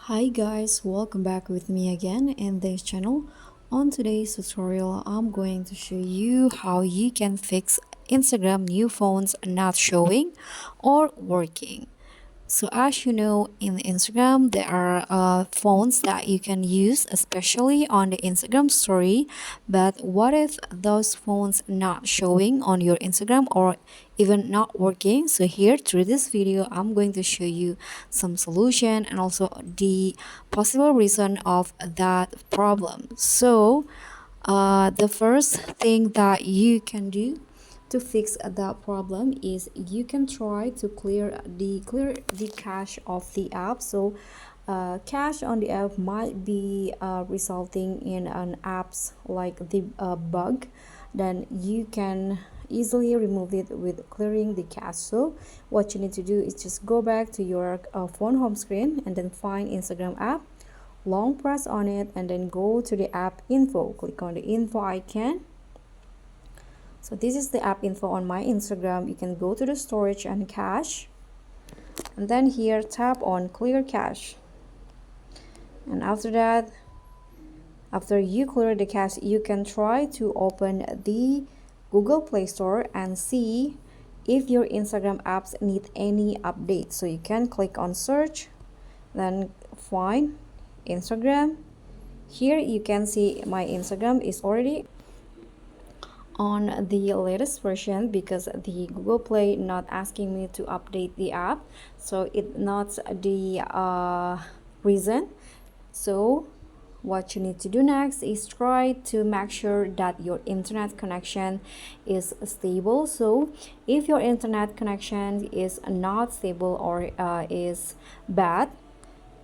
Hi guys, welcome back with me again in this channel. On today's tutorial, I'm going to show you how you can fix Instagram new phones not showing or working. So as you know, in Instagram, there are phones that you can use, especially on the Instagram story. But what if those phones not showing on your Instagram or even not working? So here through this video, I'm going to show you some solution and also the possible reason of that problem. So the first thing that you can do to fix that problem is you can try to clear the cache of the app. So cache on the app might be resulting in an apps like the bug. Then you can easily remove it with clearing the cache. So what you need to do is just go back to your phone home screen and then find Instagram app, long press on it, and then go to the app info. Click on the info icon. So this is the app info on my Instagram. You can go to the storage and cache, and then here tap on clear cache. And after that, after you clear the cache, you can try to open the Google Play Store and see if your Instagram apps need any updates. So you can click on search, then find Instagram. Here you can see my Instagram is already on the latest version because the Google Play not asking me to update the app, so it not the reason. So what you need to do next is try to make sure that your internet connection is stable. So if your internet connection is not stable or is bad,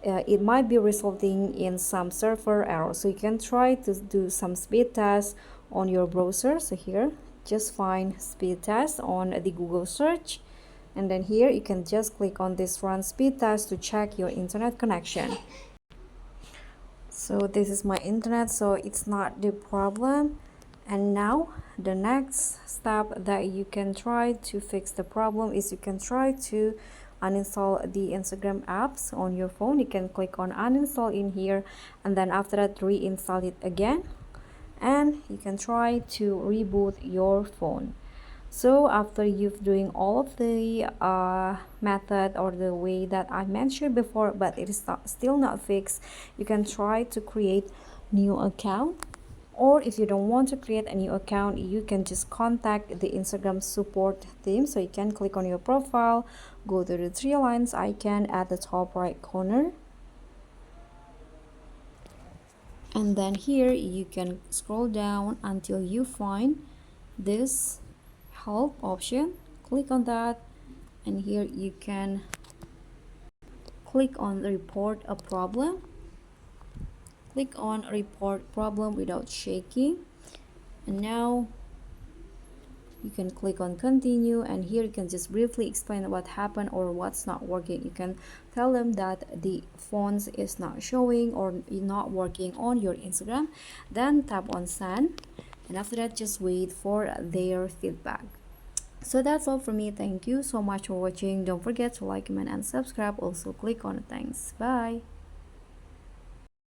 it might be resulting in some server error. So you can try to do some speed test on your browser. So here just find speed test on the Google search, and then here you can just click on this run speed test to check your internet connection. So this is my internet, so it's not the problem. And now the next step that you can try to fix the problem is you can try to uninstall the Instagram apps on your phone. You can click on uninstall in here, and then after that reinstall it again, and you can try to reboot your phone. So after you've doing all of the method or the way that I mentioned before, but it is still not fixed, you can try to create new account. Or if you don't want to create a new account, you can just contact the Instagram support team. So you can click on your profile, go to the three lines icon at the top right corner, and then here you can scroll down until you find this help option. Click on that, and here you can click on report a problem. Click on report problem without shaking, and now you can click on continue, and here you can just briefly explain what happened or what's not working. You can tell them that the fonts is not showing or not working on your Instagram, then tap on send, and after that just wait for their feedback. So that's all for me. Thank you so much for watching. Don't forget to like, comment, and subscribe. Also click on the thanks. Bye.